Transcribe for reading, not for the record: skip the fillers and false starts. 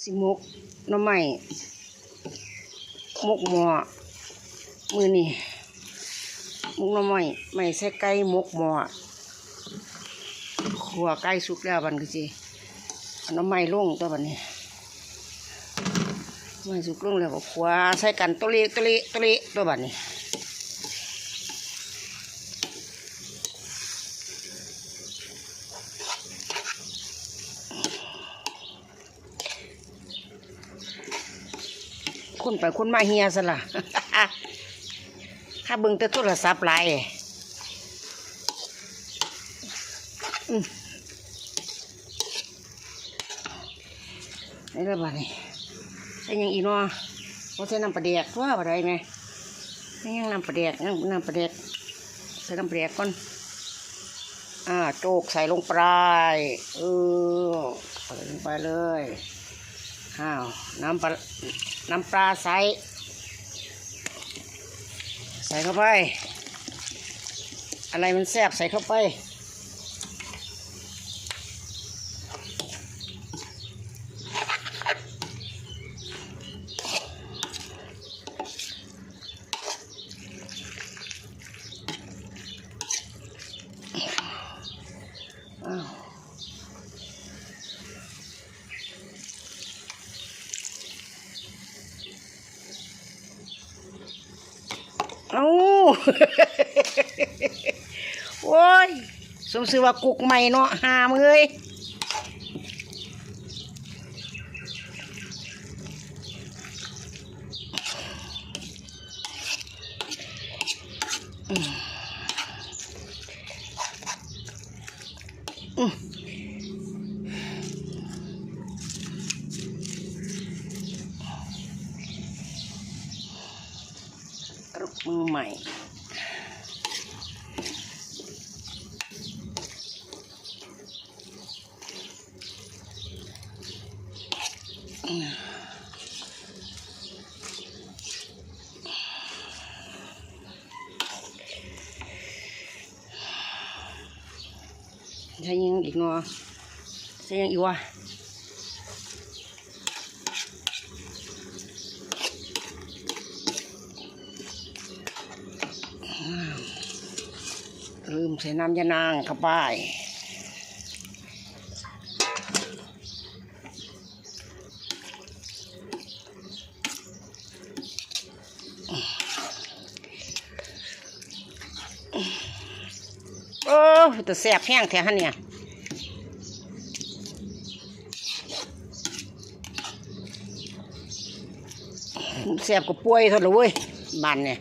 สิมกน้ำใหม่มกหม้อมือนี่มกน้ำใหม่ไม่ใส่ไก่มกหม้อขัวไก่สุกแล้วบันก็สิน้ำใหม่ลงตัวบันนี้ไม่สุกลงแล้วก็ขัวใส่กันตัวเล็กตัวบันนี้คนไปคนมาเฮียซะละ ถ้าเบิ่งแต่โทรศัพท์ไลน์นี่ละบาดนี่ใส่ยังอีน้อเขาใส่น้ำปลาแดกว่าอะไรไหมนี่ยังน้ำปลาแดกน้ำปลาแดกใส่น้ำปลาแดกก่อนโจกใส่ลงไปใส่ลงไปเลยน้ำปลาใส่เข้าไปอะไรมันแซ่บใส่เข้าไปโอ้ยสมชื่อว่ากุกใหม่เนาะหามเลยกรุกมือใหม่ใช่ยังอีกเนาะใช่ยังอีกวะลืมใส่น้ำยานางเข้าไปแต่แสบแห้งแท้ฮะเนี่ยแสบก็ป่วยเท่าเลยเว้ยบ้านเนี่ย